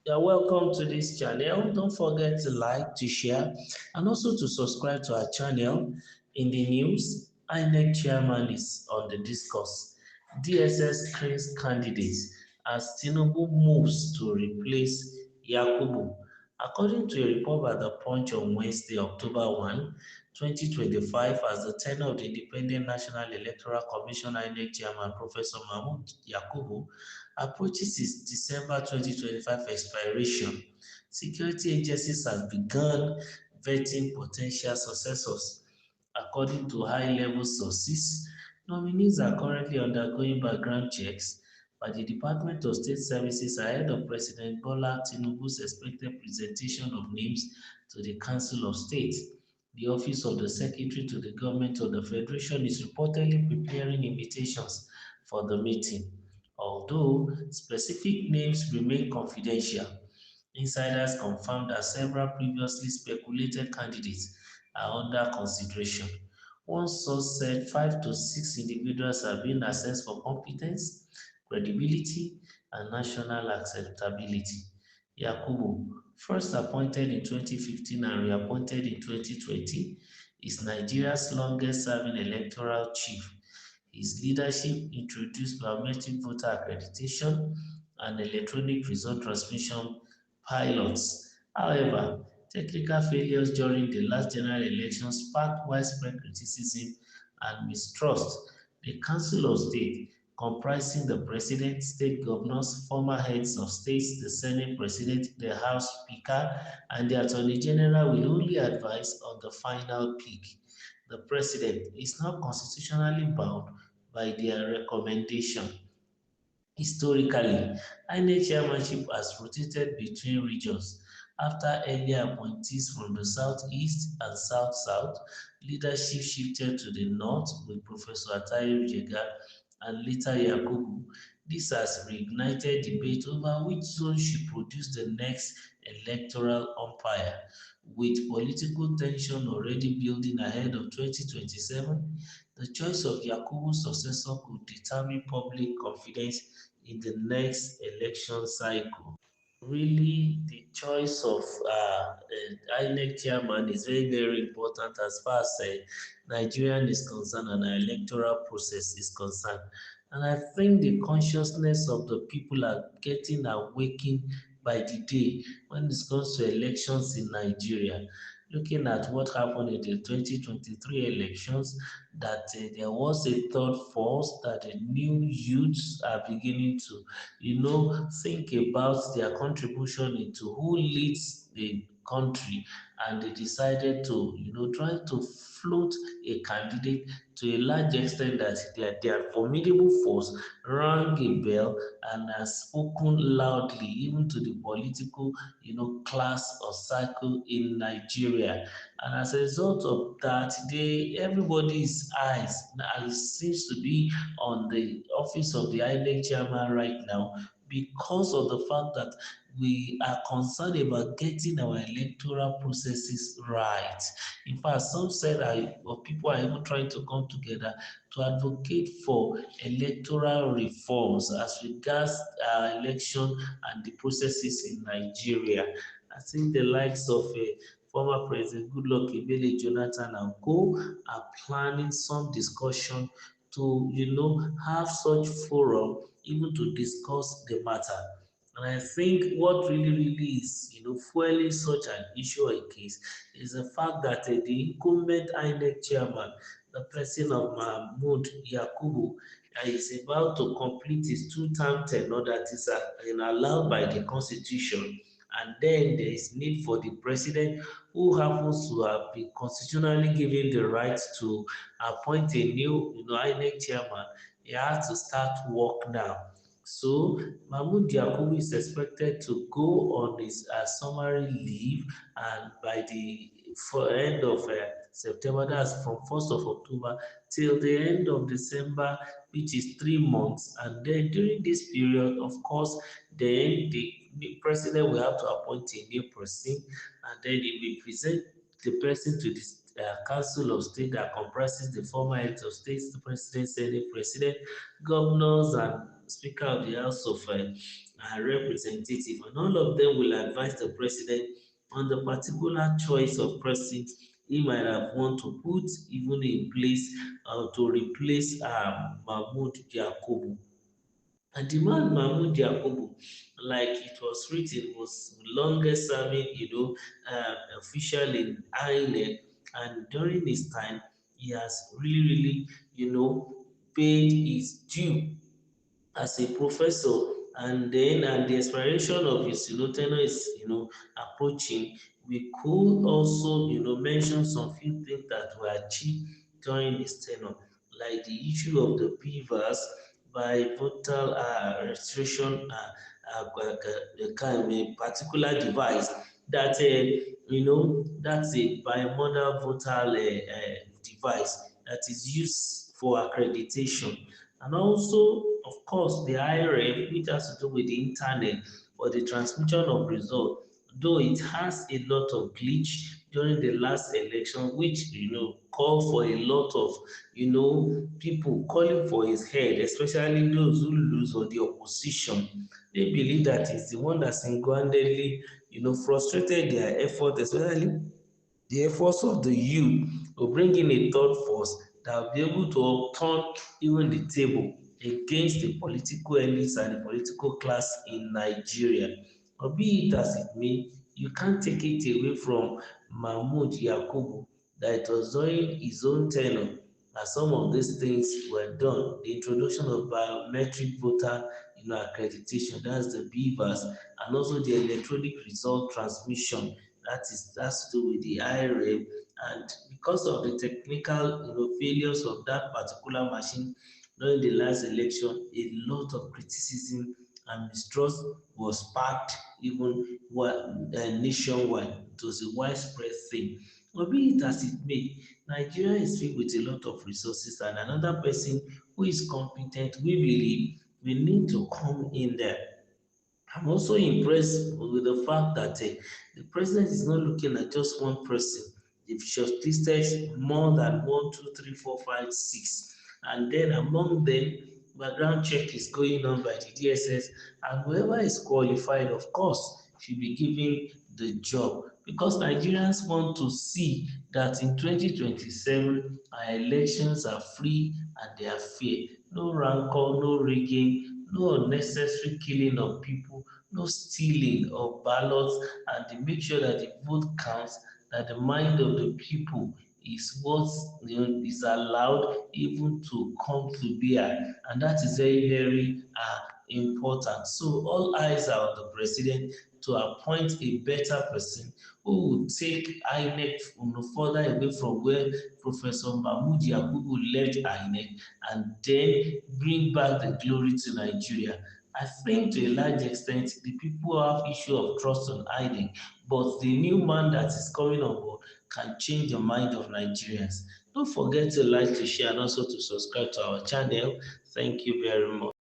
You're welcome to this channel. Don't forget to like, to share, and also to subscribe to our channel. In the news, Inec chairman is on the discourse. DSS screens candidates as Tinubu moves to replace Yakubu. According to a report by The Punch on Wednesday, October 1, 2025, as the tenure of the Independent National Electoral Commission INEC chairman, Professor Mahmoud Yakubu, approaches its December 2025 expiration, security agencies have begun vetting potential successors. According to high-level sources, nominees are currently undergoing background checks by the Department of State Services ahead of President Bola Tinubu's expected presentation of names to the Council of State. The Office of the Secretary to the Government of the Federation is reportedly preparing invitations for the meeting. Although specific names remain confidential, insiders confirmed that several previously speculated candidates are under consideration. One source said 5 to 6 individuals are being assessed for competence, credibility, and national acceptability. Yakubu, first appointed in 2015 and reappointed in 2020, is Nigeria's longest-serving electoral chief. His leadership introduced biometric voter accreditation and electronic result transmission pilots. However, technical failures during the last general election sparked widespread criticism and mistrust. The Council of State, comprising the President, state governors, former heads of states, the Senate President, the House Speaker, and the Attorney General, will only advise on the final pick. The President is not constitutionally bound by their recommendation. Historically, INEC chairmanship has rotated between regions. After earlier appointees from the southeast and south-south, leadership shifted to the north with Professor Ataye Jega and later Yakubu. This has reignited debate over which zone should produce the next electoral umpire. With political tension already building ahead of 2027, the choice of Yakubu's successor could determine public confidence in the next election cycle. Really, the choice of INEC chairman is very, very important as far as Nigerian is concerned and our electoral process is concerned. And I think the consciousness of the people are getting awakened by the day when it comes to elections in Nigeria. Looking at what happened in the 2023 elections, that there was a third force that the new youths are beginning to, think about their contribution into who leads the country, and they decided to, try to float a candidate to a large extent that their formidable force rang a bell and has spoken loudly even to the political, class or cycle in Nigeria. And as a result of that, everybody's eyes now seems to be on the office of the INEC chairman right now because of the fact that we are concerned about getting our electoral processes right. In fact, some said or people are even trying to come together to advocate for electoral reforms as regards election and the processes in Nigeria. I think the likes of former President Goodluck Ebele Jonathan and co are planning some discussion to, have such forum even to discuss the matter. And I think what really is, fueling such an issue or case is the fact that the incumbent INEC chairman, the person of Mahmoud Yakubu, is about to complete his two-term tenure that is allowed by the constitution. And then there is need for the president, who happens to have been constitutionally given the right to appoint a new, INEC chairman. He has to start work now. So Mahmoud Yakubu is expected to go on his summary leave, and by the end of September, that's from 1st of October till the end of December, which is 3 months. And then during this period, of course, then the president will have to appoint a new person, and then he will present the person to the Council of State that comprises the former heads of states, the president, senate president, governors, and Speaker of the House of Representatives, and all of them will advise the president on the particular choice of person he might have want to put even in place to replace Mahmoud Yakubu. And the man Mahmoud Yakubu, like it was written, was longest serving, official in INEC, and during his time, he has really, paid his due as a professor, and then and the expiration of his tenure is approaching. We could also mention some few things that were achieved during his tenure, like the issue of the beavers by voter registration, kind of a particular device that that's a bimodal voter device that is used for accreditation. And also, of course, the IRF, which has to do with the internet for the transmission of results, though it has a lot of glitch during the last election, which called for a lot of people calling for his head, especially those who lose or the opposition. They believe that it's the one that single-handedly frustrated their effort, especially the efforts of the youth to bring in a third force that will be able to upturn even the table against the political elites and the political class in Nigeria. But be it as it may, you can't take it away from Mahmoud Yakubu that it was during his own tenure that some of these things were done. The introduction of biometric voter accreditation, that's the BVAS, and also the electronic result transmission, that's to do with the IRA. And because of the technical failures of that particular machine during the last election, a lot of criticism and mistrust was sparked even nationwide. It was a widespread thing. But be it as it may, Nigeria is filled with a lot of resources, and another person who is competent, we believe, we need to come in there. I'm also impressed with the fact that the president is not looking at just one person. They've shortlisted more than one, two, three, four, five, six. And then among them, background check is going on by the DSS, and whoever is qualified, of course, should be given the job. Because Nigerians want to see that in 2027, our elections are free and they are fair. No rancor, no rigging, no unnecessary killing of people, no stealing of ballots, and to make sure that the vote counts, that the mind of the people is what is allowed even to come to bear, and that is very important. So all eyes are on the president to appoint a better person who will take INEC further away from where Professor Mahmoud Yakubu left INEC, and then bring back the glory to Nigeria. I think to a large extent the people have issue of trust on INEC, but the new man that is coming on board can change the mind of Nigerians. Don't forget to like, to share, and also to subscribe to our channel. Thank you very much.